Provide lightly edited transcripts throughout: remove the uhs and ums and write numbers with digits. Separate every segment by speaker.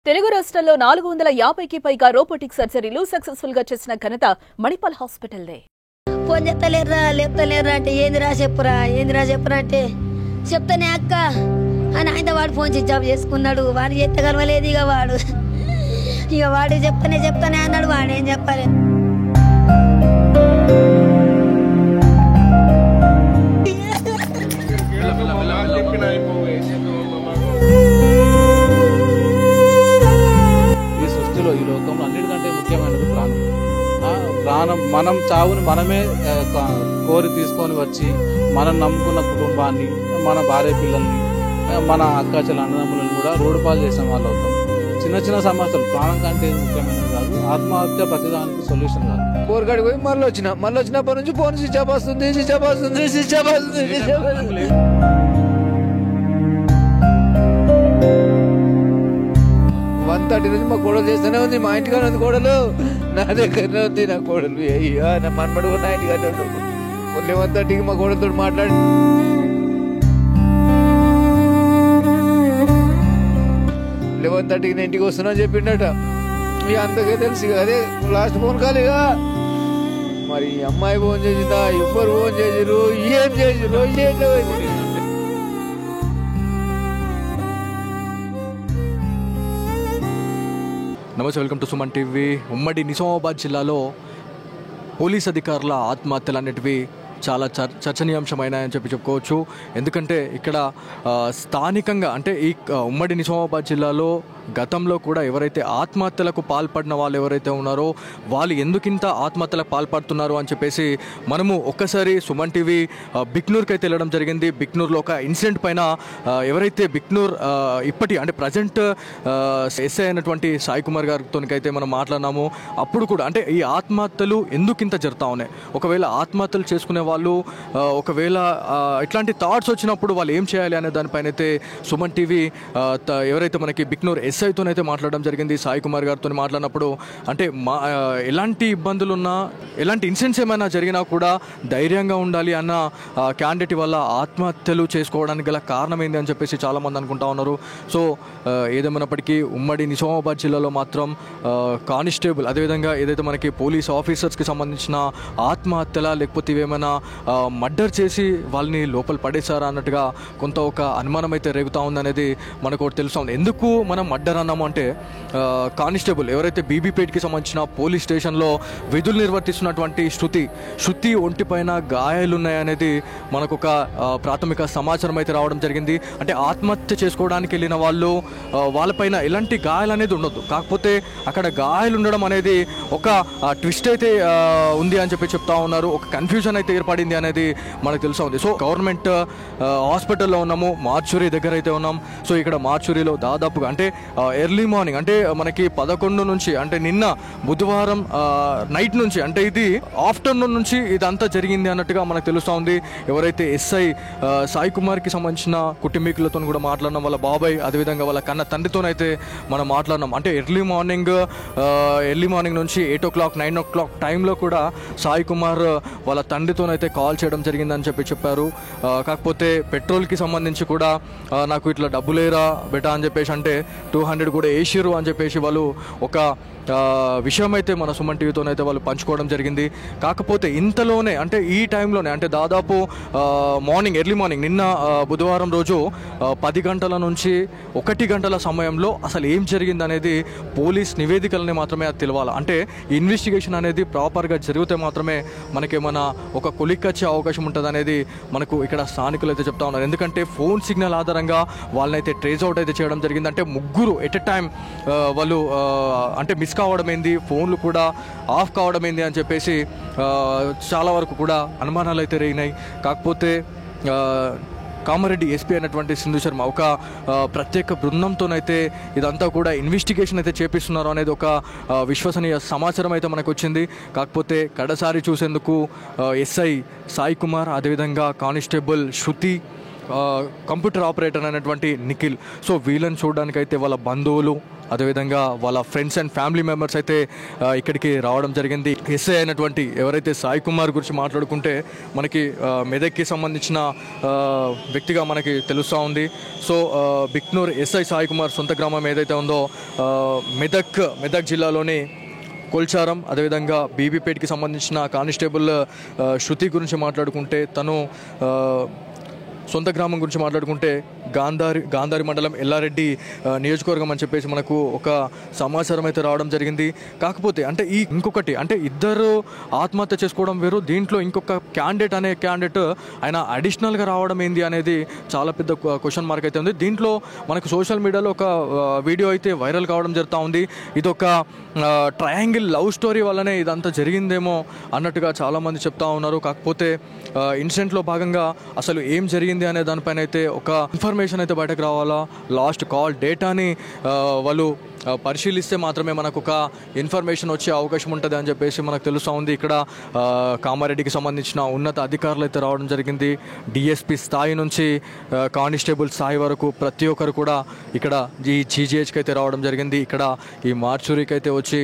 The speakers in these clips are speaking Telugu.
Speaker 1: తెలుగు రాష్ట్రాల్లో 450కి పైగా రోబోటిక్ సర్జరీలు సక్సెస్ఫుల్ గా చేసిన ఘనత మణిపాల్ హాస్పిటల్దే.
Speaker 2: ఫోన్ లేపుతలేరా అంటే ఏందిరా చెప్పురా అంటే చెప్తానే అక్క అని ఆయన వాడు ఫోన్ స్విచ్ ఆఫ్ చేసుకున్నాడు. వాడు ఎత్తగలవలేదు ఇక వాడు చెప్తానే అన్నాడు. వాడేం చెప్పాలి.
Speaker 3: ఈ లోకంలో అన్నిటికంటే ముఖ్యమైనది ప్రాణం. మనం చావుని మనమే కోరి తీసుకొని వచ్చి మనం నమ్ముకున్న కుటుంబాన్ని, మన భార్య పిల్లల్ని, మన అక్క చెల్లి అన్నదమ్ములను కూడా రోడ్డు పాలు చేసిన వాళ్ళు అవుతాం. చిన్న చిన్న సమస్యలు ప్రాణం కంటే ముఖ్యమైనది కాదు. ఆత్మహత్య ప్రతిదానికి సొల్యూషన్ కాదు.
Speaker 4: కోరికాడికి పోయి మళ్ళీ వచ్చినప్పటి నుంచి ఫోన్ స్విచ్ ఆఫ్ వస్తుంది. 1:30 నుంచి మా కోడలు చేస్తూనే ఉంది. మా ఇంటిగానే ఉంది కోడలు, నా దగ్గరనే ఉంది నా కోడలు. అయ్యా నా మనమడు కూడా నా ఇంటిగానే ఉంది. 1:30కి మా కోడలతో మాట్లాడి 11:30కి నేను ఇంటికి వస్తున్నా అని చెప్పిండట. ఇక అంతకే తెలుసు. అదే లాస్ట్ ఫోన్ కాలేగా. మరి అమ్మాయి ఫోన్ చేసిందా, ఎవ్వరు ఫోన్ చేసిరు, ఏం చేసిరు,
Speaker 5: నమస్తే, వెల్కమ్ టు సుమన్ టీవీ. ఉమ్మడి నిజామాబాద్ జిల్లాలో పోలీస్ అధికారుల ఆత్మహత్యలు అనేటివి చాలా చర్చనీయాంశమైనాయని చెప్పుకోవచ్చు. ఎందుకంటే ఇక్కడ స్థానికంగా అంటే ఈ ఉమ్మడి నిజామాబాద్ జిల్లాలో గతంలో కూడా ఎవరైతే ఆత్మహత్యలకు పాల్పడిన వాళ్ళు ఎవరైతే ఉన్నారో వాళ్ళు ఎందుకింత ఆత్మహత్యలకు పాల్పడుతున్నారు అని చెప్పేసి మనము ఒక్కసారి సుమన్ టీవీ బిక్నూర్కి అయితే వెళ్ళడం జరిగింది. బిక్నూర్లో ఒక ఇన్సిడెంట్ పైన ఎవరైతే బిక్నూర్ అంటే ప్రజెంట్ ఎస్ఐ అయినటువంటి సాయి కుమార్ గారితో అయితే మనం మాట్లాడినాము. అప్పుడు కూడా అంటే ఈ ఆత్మహత్యలు ఎందుకింత జరుగుతూ ఉన్నాయి, ఒకవేళ ఆత్మహత్యలు చేసుకునే వాళ్ళు ఒకవేళ ఇట్లాంటి థాట్స్ వచ్చినప్పుడు వాళ్ళు ఏం చేయాలి అనే దానిపైన అయితే సుమన్ టీవీ ఎవరైతే మనకి బిక్నూర్ ఎస్ఐతోనైతే మాట్లాడడం జరిగింది. సాయి కుమార్ గారితో మాట్లాడినప్పుడు అంటే ఎలాంటి ఇబ్బందులున్నా, ఎలాంటి ఇన్సిడెంట్స్ ఏమైనా జరిగినా కూడా ధైర్యంగా ఉండాలి అన్న క్యాండిడేట్ వల్ల ఆత్మహత్యలు చేసుకోవడానికి గల కారణం ఏంది అని చెప్పేసి చాలామంది అనుకుంటా ఉన్నారు. సో ఏదేమైనప్పటికీ ఉమ్మడి నిజామాబాద్ జిల్లాలో మాత్రం కానిస్టేబుల్ అదేవిధంగా ఏదైతే మనకి పోలీస్ ఆఫీసర్స్కి సంబంధించిన ఆత్మహత్యల లేకపోతే ఇవేమైనా మర్డర్ చేసి వాళ్ళని లోపల పడేశారా అన్నట్టుగా కొంత ఒక అనుమానం అయితే రేగుతూ ఉందనేది మనకు తెలుస్తుంది. ఎందుకు మనం మర్డర్ అన్నాము అంటే కానిస్టేబుల్ ఎవరైతే బీబీపేట్కి సంబంధించిన పోలీస్ స్టేషన్లో విధులు నిర్వర్తిస్తున్నటువంటి శృతి ఒంటిపైన గాయాలున్నాయనేది మనకు ఒక ప్రాథమిక సమాచారం అయితే రావడం జరిగింది. అంటే ఆత్మహత్య చేసుకోవడానికి వెళ్ళిన వాళ్ళు వాళ్ళపైన ఎలాంటి గాయాలు అనేది ఉండొద్దు, కాకపోతే అక్కడ గాయాలు ఉండడం అనేది ఒక ట్విస్ట్ అయితే ఉంది అని చెప్పి చెప్తా ఉన్నారు. ఒక కన్ఫ్యూజన్ అయితే ఏర్పడింది అనేది మనకు తెలుసా ఉంది. సో గవర్నమెంట్ హాస్పిటల్లో ఉన్నాము, మార్చురీ దగ్గర అయితే ఉన్నాం. సో ఇక్కడ మార్చురీలో దాదాపుగా అంటే ఎర్లీ మార్నింగ్ అంటే మనకి 11 నుంచి అంటే నిన్న బుధవారం నైట్ నుంచి అంటే ఇది ఆఫ్టర్నూన్ నుంచి ఇదంతా జరిగింది అన్నట్టుగా మనకు తెలుస్తూ ఉంది. ఎవరైతే ఎస్ఐ సాయి కుమార్కి సంబంధించిన కుటుంబీకులతో కూడా మాట్లాడినాం, వాళ్ళ బాబాయ్ అదేవిధంగా వాళ్ళ కన్న తండ్రితోనైతే మనం మాట్లాడినాం. అంటే ఎర్లీ మార్నింగ్ నుంచి 8 o'clock 9 o'clock టైంలో కూడా సాయి కుమార్ వాళ్ళ తండ్రితోనైతే కాల్ చేయడం జరిగిందని చెప్పారు. కాకపోతే పెట్రోల్కి సంబంధించి కూడా నాకు ఇట్లా డబ్బులేరా బెటా అని చెప్పేసి అంటే 200 కూడా వేసిర్రు అని చెప్పేసి వాళ్ళు ఒక విషయం అయితే మన సుమన్ టీవీతోనైతే వాళ్ళు పంచుకోవడం జరిగింది. కాకపోతే ఇంతలోనే అంటే ఈ టైంలోనే అంటే దాదాపు ఎర్లీ మార్నింగ్ నిన్న బుధవారం రోజు 10 గంటల నుంచి 1 గంటల సమయంలో అసలు ఏం జరిగింది అనేది పోలీస్ నివేదికలని మాత్రమే అది తెలవాలి. అంటే ఇన్వెస్టిగేషన్ అనేది ప్రాపర్గా జరిగితే మాత్రమే మనకేమైనా ఒక కొలిక్కొచ్చే అవకాశం ఉంటుంది అనేది మనకు ఇక్కడ స్థానికులు అయితే చెప్తా ఉన్నారు. ఎందుకంటే ఫోన్ సిగ్నల్ ఆధారంగా వాళ్ళనైతే ట్రేస్ అవుట్ అయితే చేయడం జరిగింది. అంటే ముగ్గురు ఎట్ ఎ టైం వాళ్ళు అంటే మిస్ కావడం ఏంది, ఫోన్లు కూడా ఆఫ్ కావడం ఏంది అని చెప్పేసి చాలా వరకు కూడా అనుమానాలు అయితే రేగినాయి. కాకపోతే కామారెడ్డి ఎస్పీ అయినటువంటి సింధు శర్మ ఒక ప్రత్యేక బృందంతోనైతే ఇదంతా కూడా ఇన్వెస్టిగేషన్ అయితే చేపిస్తున్నారు అనేది ఒక విశ్వసనీయ సమాచారం అయితే మనకు వచ్చింది. కాకపోతే కడసారి చూసేందుకు ఎస్ఐ సాయి కుమార్ అదేవిధంగా కానిస్టేబుల్ శృతి, కంప్యూటర్ ఆపరేటర్ అయినటువంటి నిఖిల్, సో వీళ్ళని చూడడానికైతే వాళ్ళ బంధువులు అదేవిధంగా వాళ్ళ ఫ్రెండ్స్ అండ్ ఫ్యామిలీ మెంబర్స్ అయితే ఇక్కడికి రావడం జరిగింది. ఎస్ఐ అయినటువంటి ఎవరైతే సాయి కుమార్ గురించి మాట్లాడుకుంటే మనకి మెదక్కి సంబంధించిన వ్యక్తిగా మనకి తెలుస్తూ ఉంది. సో బిక్నూర్ ఎస్ఐ సాయి కుమార్ సొంత గ్రామం ఏదైతే ఉందో మెదక్ జిల్లాలోని కొల్చారం, అదేవిధంగా బీబీపేట్కి సంబంధించిన కానిస్టేబుల్ శృతి గురించి మాట్లాడుకుంటే తను సొంత గ్రామం గురించి మాట్లాడుకుంటే గాంధారి మండలం ఎల్లారెడ్డి నియోజకవర్గం అని చెప్పేసి మనకు ఒక సమాచారం అయితే రావడం జరిగింది. కాకపోతే అంటే ఇంకొకటి అంటే ఇద్దరు ఆత్మహత్య చేసుకోవడం వేరు, దీంట్లో ఇంకొక క్యాండిడేట్ ఆయన అడిషనల్గా రావడం ఏంది అనేది చాలా పెద్ద క్వశ్చన్ మార్క్ అయితే ఉంది. దీంట్లో మనకు సోషల్ మీడియాలో ఒక వీడియో అయితే వైరల్ కావడం జరుగుతూ ఉంది. ఇదొక ట్రయాంగిల్ లవ్ స్టోరీ వల్లనే ఇదంతా జరిగిందేమో అన్నట్టుగా చాలామంది చెప్తా ఉన్నారు. కాకపోతే ఇన్సిడెంట్లో భాగంగా అసలు ఏం జరిగింది అనే దానిపైన అయితే ఒక ఇన్ఫర్మేషన్ అయితే బయటకు రావాలా. లాస్ట్ కాల్ డేటాని వాళ్ళు పరిశీలిస్తే మాత్రమే మనకు ఒక ఇన్ఫర్మేషన్ వచ్చే అవకాశం ఉంటుంది అని చెప్పేసి మనకు తెలుస్తూ ఉంది. ఇక్కడ కామారెడ్డికి సంబంధించిన ఉన్నత అధికారులు అయితే రావడం జరిగింది. డిఎస్పీ స్థాయి నుంచి కానిస్టేబుల్ స్థాయి వరకు ప్రతి ఒక్కరు కూడా ఇక్కడ ఈ జీజీహెచ్కి అయితే రావడం జరిగింది. ఇక్కడ ఈ మార్చురీకి అయితే వచ్చి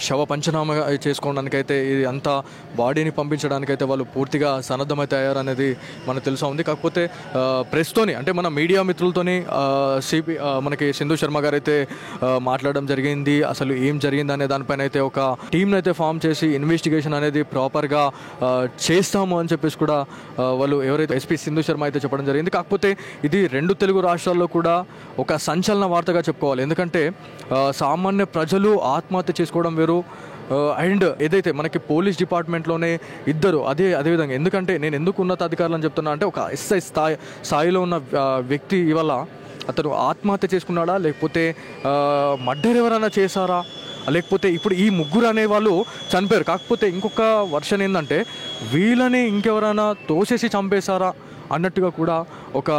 Speaker 5: శవ పంచనామా చేసుకోవడానికైతే ఇది అంతా బాడీని పంపించడానికైతే వాళ్ళు పూర్తిగా సన్నద్ధమైతే అయ్యారనేది మనకు తెలుసా ఉంది. కాకపోతే ప్రెస్తోని అంటే మన మీడియా మిత్రులతోని మనకి సింధు శర్మ గారు అయితే మాట్లాడడం జరిగింది. అసలు ఏం జరిగింది అనే దానిపైన అయితే ఒక టీంని అయితే ఫామ్ చేసి ఇన్వెస్టిగేషన్ అనేది ప్రాపర్గా చేస్తాము అని చెప్పేసి కూడా వాళ్ళు ఎవరైతే ఎస్పీ సింధు శర్మ అయితే చెప్పడం జరిగింది. కాకపోతే ఇది 2 తెలుగు రాష్ట్రాల్లో కూడా ఒక సంచలన వార్తగా చెప్పుకోవాలి. ఎందుకంటే సామాన్య ప్రజలు ఆత్మహత్య చేసుకోవడం వేరు, అండ్ ఏదైతే మనకి పోలీస్ డిపార్ట్మెంట్లోనే ఇద్దరు అదేవిధంగా, ఎందుకంటే నేను ఎందుకు ఉన్నత అధికారులను చెప్తున్నా అంటే ఒక ఎస్ఐ స్థాయిలో ఉన్న వ్యక్తి ఇవాళ అతను ఆత్మహత్య చేసుకున్నాడా, లేకపోతే మర్డర్ ఎవరైనా చేశారా, లేకపోతే ఇప్పుడు ఈ ముగ్గురు అనే వాళ్ళు చనిపోయారు. కాకపోతే ఇంకొక వర్షన్ ఏంటంటే వీళ్ళని ఇంకెవరైనా తోసేసి చంపేశారా అన్నట్టుగా కూడా ఒక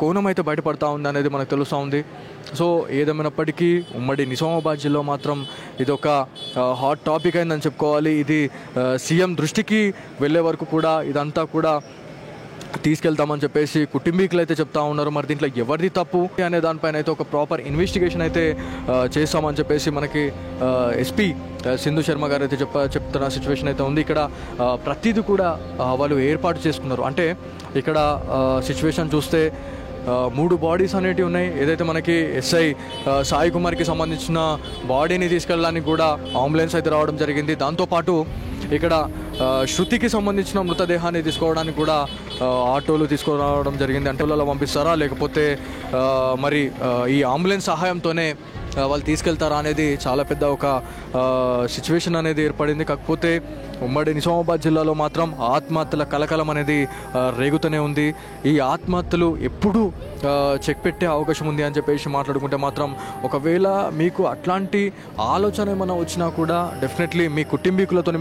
Speaker 5: కోణం అయితే బయటపడతా ఉంది అనేది మనకు తెలుస్తూ ఉంది. సో ఏదేమైనప్పటికీ ఉమ్మడి నిజామాబాద్ జిల్లా మాత్రం ఇది ఒక హాట్ టాపిక్ అయిందని చెప్పుకోవాలి. ఇది సీఎం దృష్టికి వెళ్ళే వరకు కూడా ఇదంతా కూడా తీసుకెళ్తామని చెప్పేసి కుటుంబీకులు అయితే చెప్తా ఉన్నారు. మరి దీంట్లో ఎవరిది తప్పు అనే దానిపైన అయితే ఒక ప్రాపర్ ఇన్వెస్టిగేషన్ అయితే చేస్తామని చెప్పేసి మనకి ఎస్పీ సింధు శర్మ గారు అయితే చెప్తున్న సిచ్యువేషన్ అయితే ఉంది. ఇక్కడ ప్రతిదీ కూడా వాళ్ళు ఏర్పాటు చేసుకున్నారు. అంటే ఇక్కడ సిచ్యువేషన్ చూస్తే 3 బాడీస్ అనేటివి ఉన్నాయి. ఏదైతే మనకి ఎస్ఐ సాయి కుమార్కి సంబంధించిన బాడీని తీసుకెళ్ళడానికి కూడా అంబులెన్స్ అయితే రావడం జరిగింది. దాంతోపాటు ఇక్కడ శృతికి సంబంధించిన మృతదేహాన్ని తీసుకోవడానికి కూడా ఆటోలు తీసుకురావడం జరిగింది. ఆటోలలో పంపిస్తారా లేకపోతే మరి ఈ అంబులెన్స్ సహాయంతోనే వాళ్ళు తీసుకెళ్తారా అనేది చాలా పెద్ద ఒక సిచ్యువేషన్ అనేది ఏర్పడింది. కాకపోతే ఉమ్మడి నిజామాబాద్ జిల్లాలో మాత్రం ఆత్మహత్యల కలకలం అనేది రేగుతూనే ఉంది. ఈ ఆత్మహత్యలు ఎప్పుడు చెక్ పెట్టే అవకాశం ఉంది అని చెప్పేసి మాట్లాడుకుంటే మాత్రం ఒకవేళ మీకు అట్లాంటి ఆలోచన ఏమైనా వచ్చినా కూడా డెఫినెట్లీ మీ కుటుంబీకులతో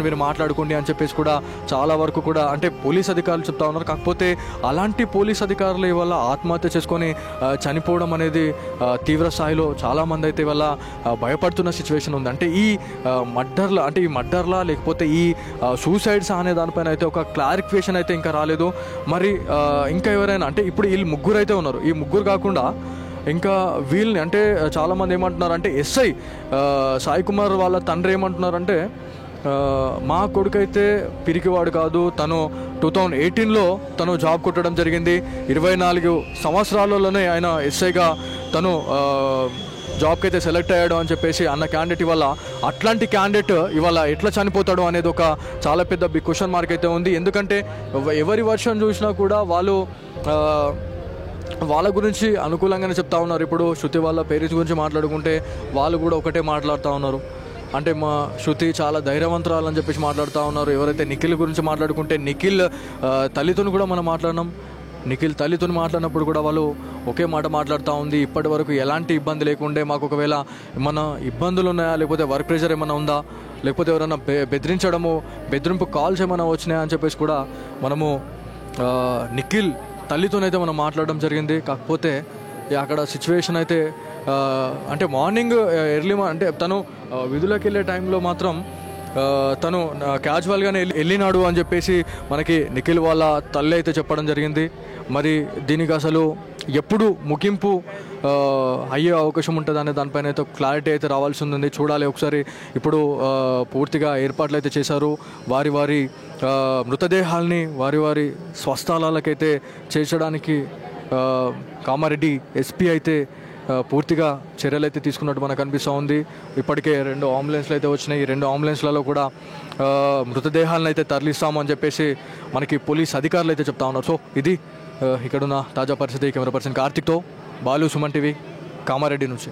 Speaker 5: మీరు మాట్లాడుకోండి అని చెప్పేసి కూడా చాలా వరకు కూడా అంటే పోలీస్ అధికారులు చెప్తా ఉన్నారు. కాకపోతే అలాంటి పోలీస్ అధికారులు ఇవాళ ఆత్మహత్య చేసుకొని చనిపోవడం అనేది తీవ్ర స్థాయిలో చాలామంది అయితే ఇవాళ భయపడుతున్న సిచ్యువేషన్ ఉంది. అంటే ఈ మర్డర్లా లేకపోతే ఈ సూసైడ్స్ అనే దానిపైన అయితే ఒక క్లారిఫికేషన్ అయితే ఇంకా రాలేదు. మరి ఇంకా ఎవరైనా అంటే ఇప్పుడు వీళ్ళు 3 అయితే ఉన్నారు. ఈ 3 కాకుండా ఇంకా వీళ్ళని అంటే చాలామంది ఏమంటున్నారు అంటే ఎస్ఐ సాయి కుమార్ వాళ్ళ తండ్రి ఏమంటున్నారంటే మా కొడుకైతే పిరికివాడు కాదు, తను 2018లో తను జాబ్ కొట్టడం జరిగింది. 24 సంవత్సరాలలోనే ఆయన ఎస్ఐగా తను జాబ్కి అయితే సెలెక్ట్ అయ్యాడు అని చెప్పేసి అన్న క్యాండిడేట్ ఇవాళ అట్లాంటి క్యాండిడేట్ ఇవాళ ఎట్లా చనిపోతాడు అనేది ఒక చాలా పెద్ద బిగ్ క్వశ్చన్ మార్క్ అయితే ఉంది. ఎందుకంటే ఎవరి వర్షన్ చూసినా కూడా వాళ్ళ గురించి అనుకూలంగానే చెప్తా ఉన్నారు. ఇప్పుడు శృతి వాళ్ళ పేరెంట్స్ గురించి మాట్లాడుకుంటే వాళ్ళు కూడా ఒకటే మాట్లాడుతూ ఉన్నారు. అంటే మా శృతి చాలా ధైర్యవంతురాలు అని చెప్పేసి మాట్లాడుతూ ఉన్నారు. ఎవరైతే నిఖిల్ గురించి మాట్లాడుకుంటే నిఖిల్ తల్లితో కూడా మనం మాట్లాడినాం. నిఖిల్ తల్లితో మాట్లాడినప్పుడు కూడా వాళ్ళు ఒకే మాట మాట్లాడుతూ ఉంది. ఇప్పటి వరకు ఎలాంటి ఇబ్బంది లేకుండే, మాకు ఒకవేళ ఏమన్నా ఇబ్బందులు ఉన్నాయా లేకపోతే వర్క్ ప్రెషర్ ఏమైనా ఉందా లేకపోతే ఎవరైనా బెదిరింపు కాల్స్ ఏమైనా వచ్చినాయా అని చెప్పేసి కూడా మనము నిఖిల్ తల్లితోనైతే మనం మాట్లాడడం జరిగింది. కాకపోతే అక్కడ సిచ్యువేషన్ అయితే అంటే మార్నింగ్ ఎర్లీ అంటే తను విధులకు వెళ్ళే టైంలో మాత్రం తను క్యాజువల్గానే వెళ్ళినాడు అని చెప్పేసి మనకి నిఖిల్ వాళ్ళ తల్లి అయితే చెప్పడం జరిగింది. మరి దీనికి అసలు ఎప్పుడు ముగింపు అయ్యే అవకాశం ఉంటుంది అనే దానిపైన అయితే క్లారిటీ అయితే రావాల్సి ఉంది. చూడాలి ఒకసారి. ఇప్పుడు పూర్తిగా ఏర్పాట్లు అయితే చేశారు. వారి వారి మృతదేహాల్ని వారి వారి స్వస్థలాలకైతే చేర్చడానికి కామారెడ్డి ఎస్పీ అయితే పూర్తిగా చర్యలు అయితే తీసుకున్నట్టు మనకు అనిపిస్తూ ఉంది. ఇప్పటికే 2 అంబులెన్స్లు అయితే వచ్చినాయి. ఈ 2 అంబులెన్స్లలో కూడా మృతదేహాలను అయితే తరలిస్తామని చెప్పేసి మనకి పోలీస్ అధికారులు అయితే చెప్తా ఉన్నారు. సో ఇది ఇక్కడున్న తాజా పరిస్థితి. కెమెరా పర్సన్ కార్తిక్తో బాలు, సుమన్ టీవీ, కామారెడ్డి నుంచి.